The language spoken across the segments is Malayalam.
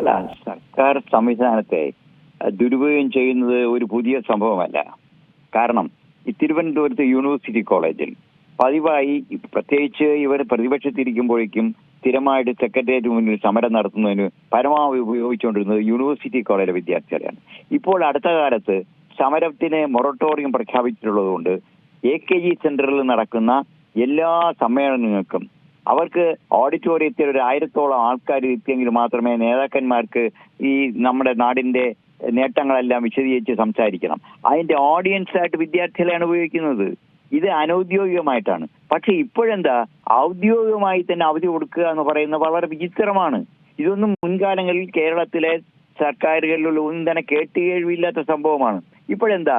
അല്ല, സർക്കാർ സംവിധാനത്തെ ദുരുപയോഗം ചെയ്യുന്നത് ഒരു പുതിയ സംഭവമല്ല. കാരണം ഈ തിരുവനന്തപുരത്ത് യൂണിവേഴ്സിറ്റി കോളേജിൽ പതിവായി, പ്രത്യേകിച്ച് ഇവർ പ്രതിപക്ഷത്തിരിക്കുമ്പോഴേക്കും സ്ഥിരമായിട്ട് സെക്രട്ടേറിയറ്റ് മുന്നിൽ സമരം നടത്തുന്നതിന് പരമാവധി ഉപയോഗിച്ചുകൊണ്ടിരുന്നത് യൂണിവേഴ്സിറ്റി കോളേജിലെ വിദ്യാർത്ഥികളെയാണ്. ഇപ്പോൾ അടുത്ത കാലത്ത് സമരത്തിന് മൊറട്ടോറിയം പ്രഖ്യാപിച്ചിട്ടുള്ളതുകൊണ്ട് AKG സെന്ററിൽ നടക്കുന്ന എല്ലാ സമ്മേളനങ്ങൾക്കും അവർക്ക് ഓഡിറ്റോറിയത്തിൽ ഒരു 1000-ഓളം ആൾക്കാർ എത്തിയെങ്കിൽ മാത്രമേ നേതാക്കന്മാർക്ക് ഈ നമ്മുടെ നാടിന്റെ നേട്ടങ്ങളെല്ലാം വിശദീകരിച്ച് സംസാരിക്കണം. അതിന്റെ ഓഡിയൻസ് ആയിട്ട് വിദ്യാർത്ഥികളെയാണ് ഉപയോഗിക്കുന്നത്. ഇത് അനൌദ്യോഗികമായിട്ടാണ്. പക്ഷെ ഇപ്പോഴെന്താ, ഔദ്യോഗികമായി തന്നെ അവധി കൊടുക്കുക എന്ന് പറയുന്നത് വളരെ വിചിത്രമാണ്. ഇതൊന്നും മുൻകാലങ്ങളിൽ കേരളത്തിലെ സർക്കാരുകളിലുള്ള ഒന്നും തന്നെ കേട്ടുകേഴ്വിയില്ലാത്ത സംഭവമാണ്. ഇപ്പോഴെന്താ,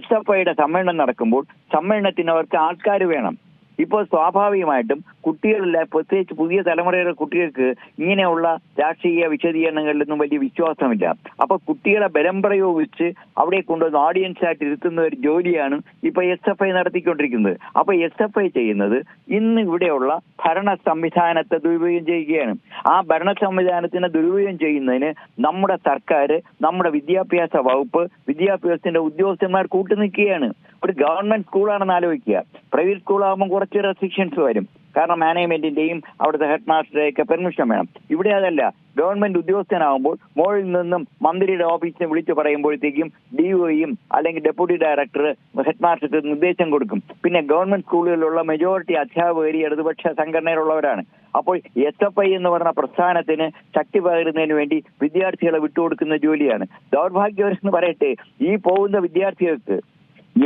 SFIയുടെ സമ്മേളനം നടക്കുമ്പോൾ സമ്മേളനത്തിന് അവർക്ക് ആൾക്കാർ വേണം. ഇപ്പോൾ സ്വാഭാവികമായിട്ടും കുട്ടികളിലെ, പ്രത്യേകിച്ച് പുതിയ തലമുറയിലെ കുട്ടികൾക്ക് ഇങ്ങനെയുള്ള രാഷ്ട്രീയ വിശദീകരണങ്ങളിലൊന്നും വലിയ വിശ്വാസമില്ല. അപ്പൊ കുട്ടികളെ ബലം പ്രയോഗിച്ച് അവിടെ കൊണ്ടുവന്ന് ഓഡിയൻസ് ആയിട്ട് ഇരുത്തുന്ന ഒരു ജോലിയാണ് ഇപ്പൊ SFI നടത്തിക്കൊണ്ടിരിക്കുന്നത്. അപ്പൊ SFI ചെയ്യുന്നത് ഇന്ന് ഇവിടെയുള്ള ഭരണ സംവിധാനത്തെ ദുരുപയോഗം ചെയ്യുകയാണ്. ആ ഭരണ സംവിധാനത്തിനെ ദുരുപയോഗം ചെയ്യുന്നതിന് നമ്മുടെ സർക്കാർ, നമ്മുടെ വിദ്യാഭ്യാസ വകുപ്പ്, വിദ്യാഭ്യാസത്തിന്റെ ഉദ്യോഗസ്ഥന്മാർ കൂട്ടുനിൽക്കുകയാണ്. ഒരു ഗവൺമെന്റ് സ്കൂളാണെന്ന് ആലോചിക്കുക. പ്രൈവറ്റ് സ്കൂളാകുമ്പോൾ കുറച്ച് റെസ്ട്രിക്ഷൻസ് വരും. കാരണം മാനേജ്മെന്റിന്റെയും അവിടുത്തെ ഹെഡ് മാസ്റ്ററുടെയൊക്കെ പെർമിഷൻ വേണം. ഇവിടെ അതല്ല. ഗവൺമെന്റ് ഉദ്യോഗസ്ഥനാകുമ്പോൾ മുകളിൽ നിന്നും മന്ത്രിയുടെ ഓഫീസിനെ വിളിച്ചു പറയുമ്പോഴത്തേക്കും DOയും അല്ലെങ്കിൽ ഡെപ്യൂട്ടി ഡയറക്ടർ ഹെഡ് മാസ്റ്റർക്ക് നിർദ്ദേശം കൊടുക്കും. പിന്നെ ഗവൺമെന്റ് സ്കൂളുകളിലുള്ള മെജോറിറ്റി അധ്യാപകർ ഇടതുപക്ഷ സംഘടനയിലുള്ളവരാണ്. അപ്പോൾ SFI എന്ന് പറഞ്ഞ പ്രസ്ഥാനത്തിന് ശക്തി പകരുന്നതിന് വേണ്ടി വിദ്യാർത്ഥികളെ വിട്ടുകൊടുക്കുന്ന ജോലിയാണ്. ദൗർഭാഗ്യവരെന്ന് പറയട്ടെ, ഈ പോകുന്ന വിദ്യാർത്ഥികൾക്ക്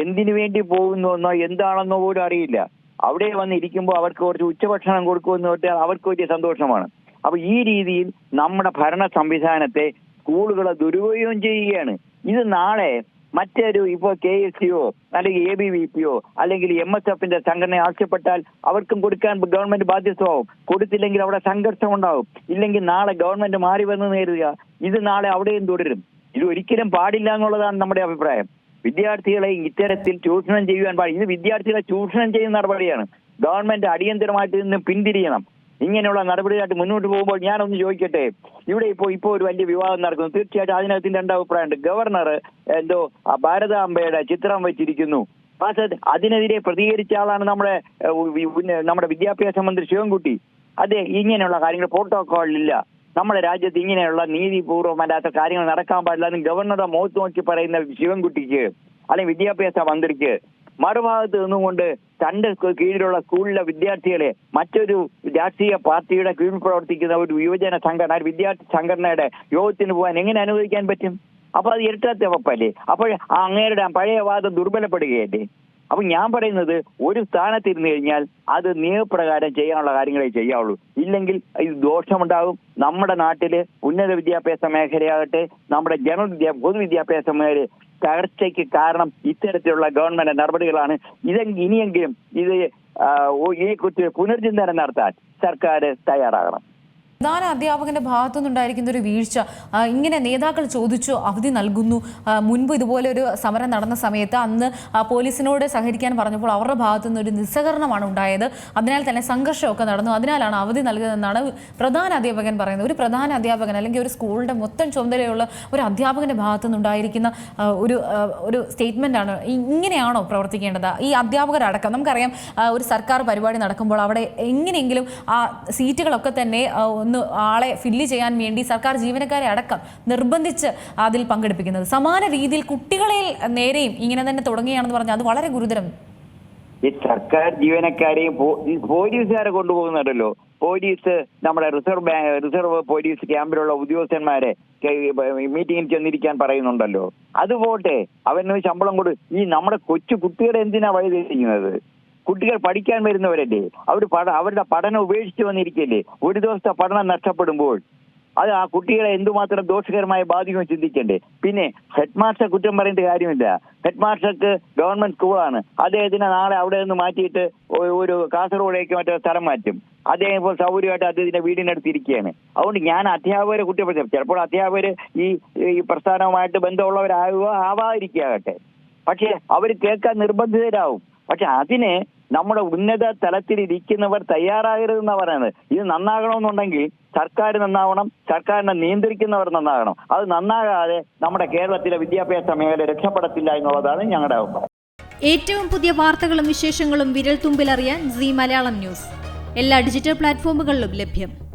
എന്തിനു വേണ്ടി പോകുന്നുവെന്നോ എന്താണെന്നോ പോലും അറിയില്ല. അവിടെ വന്നിരിക്കുമ്പോൾ അവർക്ക് കുറച്ച് ഉച്ചഭക്ഷണം കൊടുക്കുമെന്ന് പറഞ്ഞാൽ അവർക്ക് വലിയ സന്തോഷമാണ്. അപ്പൊ ഈ രീതിയിൽ നമ്മുടെ ഭരണ സംവിധാനത്തെ സ്കൂളുകളെ ദുരുപയോഗം ചെയ്യുകയാണ്. ഇത് നാളെ മറ്റൊരു ഇപ്പോൾ KSCO അല്ലെങ്കിൽ ABVPയോ അല്ലെങ്കിൽ MSFന്റെ സംഘടന ആവശ്യപ്പെട്ടാൽ അവർക്കും കൊടുക്കാൻ ഗവൺമെന്റ് ബാധ്യസ്ഥമാവും. കൊടുത്തില്ലെങ്കിൽ അവിടെ സംഘർഷം ഉണ്ടാവും. ഇല്ലെങ്കിൽ നാളെ ഗവൺമെന്റ് മാറി വന്ന് നേരിടുക. ഇത് നാളെ അവിടെയും തുടരും. ഇത് ഒരിക്കലും പാടില്ല എന്നുള്ളതാണ് നമ്മുടെ അഭിപ്രായം. വിദ്യാർത്ഥികളെ ഇത്തരത്തിൽ ചൂഷണം ചെയ്യുവാൻ പാടില്ല. ഇത് വിദ്യാർത്ഥികളെ ചൂഷണം ചെയ്യുന്ന നടപടിയാണ്. ഗവൺമെന്റ് അടിയന്തരമായിട്ട് നിന്ന് പിന്തിരിയണം. ഇങ്ങനെയുള്ള നടപടിയായിട്ട് മുന്നോട്ട് പോകുമ്പോൾ ഞാനൊന്ന് ചോദിക്കട്ടെ, ഇവിടെ ഇപ്പോൾ ഒരു വലിയ വിവാദം നടക്കുന്നു. തീർച്ചയായിട്ടും അതിനകത്ത് രണ്ട് അഭിപ്രായമുണ്ട്. ഗവർണർ എന്തോ ഭാരതാംബയുടെ ചിത്രം വെച്ചിരിക്കുന്നു. അതിനെതിരെ പ്രതികരിച്ച ആളാണ് നമ്മുടെ വിദ്യാഭ്യാസ മന്ത്രി ശിവൻകുട്ടി. അതെ, ഇങ്ങനെയുള്ള കാര്യങ്ങൾ പ്രോട്ടോകോളിലില്ല. നമ്മുടെ രാജ്യത്ത് ഇങ്ങനെയുള്ള നീതിപൂർവമല്ലാത്ത കാര്യങ്ങൾ നടക്കാൻ പാടില്ല എന്ന് ഗവർണറുടെ മുഖത്ത് നോക്കി പറയുന്ന ശിവൻകുട്ടിക്ക് അല്ലെങ്കിൽ വിദ്യാഭ്യാസ മന്ത്രിക്ക് മറുഭാഗത്ത് നിന്നുകൊണ്ട് തന്റെ കീഴിലുള്ള സ്കൂളിലെ വിദ്യാർത്ഥികളെ മറ്റൊരു രാഷ്ട്രീയ പാർട്ടിയുടെ കീഴിൽ പ്രവർത്തിക്കുന്ന ഒരു യുവജന സംഘടന, വിദ്യാർത്ഥി സംഘടനയുടെ യോഗത്തിന് പോകാൻ എങ്ങനെ അനുവദിക്കാൻ പറ്റും? അപ്പൊ അത് ഇരട്ടത്തെ വപ്പല്ലേ? അപ്പോൾ അങ്ങേരുടെ പഴയ വാദം ദുർബലപ്പെടുകയല്ലേ? അപ്പൊ ഞാൻ പറയുന്നത്, ഒരു സ്ഥാനത്തിരുന്നു കഴിഞ്ഞാൽ അത് നിയമപ്രകാരം ചെയ്യാനുള്ള കാര്യങ്ങളെ ചെയ്യാവുള്ളൂ. ഇല്ലെങ്കിൽ ഇത് ദോഷമുണ്ടാകും. നമ്മുടെ നാട്ടില് ഉന്നത വിദ്യാഭ്യാസ മേഖലയാകട്ടെ, നമ്മുടെ പൊതുവിദ്യാഭ്യാസ മേഖല തകർച്ചയ്ക്ക് കാരണം ഇത്തരത്തിലുള്ള ഗവൺമെന്റ് നടപടികളാണ്. ഇനിയെങ്കിലും ഇതിനെക്കുറിച്ച് പുനർചിന്തനം നടത്താൻ സർക്കാർ തയ്യാറാകണം. പ്രധാന അധ്യാപകന്റെ ഭാഗത്തുനിന്നുണ്ടായിരിക്കുന്ന ഒരു വീഴ്ച, ഇങ്ങനെ നേതാക്കൾ ചോദിച്ചു അവധി നൽകുന്നു. മുൻപ് ഇതുപോലെ ഒരു സമരം നടന്ന സമയത്ത് അന്ന് പോലീസിനോട് സഹകരിക്കാൻ പറഞ്ഞപ്പോൾ അവരുടെ ഭാഗത്തുനിന്ന് ഒരു നിസ്സഹകരണമാണ് ഉണ്ടായത്. അതിനാൽ തന്നെ സംഘർഷമൊക്കെ നടന്നു. അതിനാലാണ് അവധി നൽകുന്നതെന്നാണ് പ്രധാന അധ്യാപകൻ പറയുന്നത്. ഒരു പ്രധാന അധ്യാപകൻ അല്ലെങ്കിൽ ഒരു സ്കൂളിന്റെ മൊത്തം ചുമതലയുള്ള ഒരു അധ്യാപകന്റെ ഭാഗത്തുനിന്നുണ്ടായിരിക്കുന്ന ഒരു സ്റ്റേറ്റ്മെന്റ് ആണ്. ഇങ്ങനെയാണോ പ്രവർത്തിക്കേണ്ടത്? ഈ അധ്യാപകരടക്കം നമുക്കറിയാം, ഒരു സർക്കാർ പരിപാടി നടക്കുമ്പോൾ അവിടെ എങ്ങനെയെങ്കിലും ആ സീറ്റുകളൊക്കെ തന്നെ ഒന്ന് ആളെ ഫില്ല് ചെയ്യാൻ വേണ്ടി സർക്കാർ ജീവനക്കാരെ അടക്കം നിർബന്ധിച്ച് അതിൽ പങ്കെടുപ്പിക്കുന്നത്. സമാന രീതിയിൽ കുട്ടികളെ നേരെയും ഇങ്ങനെ തന്നെ തുടങ്ങുകയാണെന്ന് പറഞ്ഞാൽ അത് വളരെ ഗുരുതരം. ഈ സർക്കാർ ജീവനക്കാരെയും പോലീസുകാരെ കൊണ്ടുപോകുന്നുണ്ടല്ലോ. പോലീസ്, നമ്മുടെ റിസർവ് പോലീസ് ക്യാമ്പിലുള്ള ഉദ്യോഗസ്ഥന്മാരെ മീറ്റിംഗിൽ ചെന്നിരിക്കാൻ പറയുന്നുണ്ടല്ലോ. അതുപോട്ടെ, അവന് ശമ്പളം ഈ നമ്മുടെ കൊച്ചു കുട്ടികളെ എന്തിനാ വഴിതെളിക്കുന്നത്? കുട്ടികൾ പഠിക്കാൻ വരുന്നവരല്ലേ? അവരുടെ പഠനം ഉപേക്ഷിച്ച് വന്നിരിക്കല്ലേ? ഒരു ദിവസത്തെ പഠനം നഷ്ടപ്പെടുമ്പോൾ അത് ആ കുട്ടികളെ എന്തുമാത്രം ദോഷകരമായി ബാധിക്കുമെന്ന് ചിന്തിക്കണ്ടേ? പിന്നെ ഹെഡ് മാസ്റ്റർ കുറ്റം പറയേണ്ട കാര്യമില്ല. ഹെഡ് മാസ്റ്റർക്ക് ഗവൺമെന്റ് സ്കൂളാണ്. അദ്ദേഹത്തിന് നാളെ അവിടെ നിന്ന് മാറ്റിയിട്ട് ഒരു കാസർഗോഡേക്ക് മറ്റേ സ്ഥലം മാറ്റും. അദ്ദേഹം ഇപ്പോൾ സൗകര്യമായിട്ട് അദ്ദേഹത്തിന്റെ വീടിനടുത്തിരിക്കുകയാണ്. അതുകൊണ്ട് ഞാൻ അധ്യാപകരെ കുറ്റപ്പെടുത്തും. ചിലപ്പോൾ അധ്യാപകർ ഈ പ്രസ്ഥാനവുമായിട്ട് ബന്ധമുള്ളവരാകുക ആവാതിരിക്കാകട്ടെ. പക്ഷെ അവർ കേൾക്കാൻ നിർബന്ധിതരാകും. പക്ഷെ അതിനെ നമ്മുടെ ഉന്നത തലത്തിലിരിക്കുന്നവർ തയ്യാറാകരുതെന്നാണ് പറയുന്നത്. ഇത് നന്നാകണമെന്നുണ്ടെങ്കിൽ സർക്കാർ നന്നാവണം, സർക്കാരിനെ നിയന്ത്രിക്കുന്നവർ നന്നാകണം. അത് നന്നാകാതെ നമ്മുടെ കേരളത്തിലെ വിദ്യാഭ്യാസ മേഖല രക്ഷപ്പെടത്തില്ല എന്നുള്ളതാണ് ഞങ്ങളുടെ അഭിപ്രായം. ഏറ്റവും പുതിയ വാർത്തകളും വിശേഷങ്ങളും വിരൽ തുമ്പിലറിയാൻ സീ മലയാളം ന്യൂസ് എല്ലാ ഡിജിറ്റൽ പ്ലാറ്റ്ഫോമുകളിലും ലഭ്യം.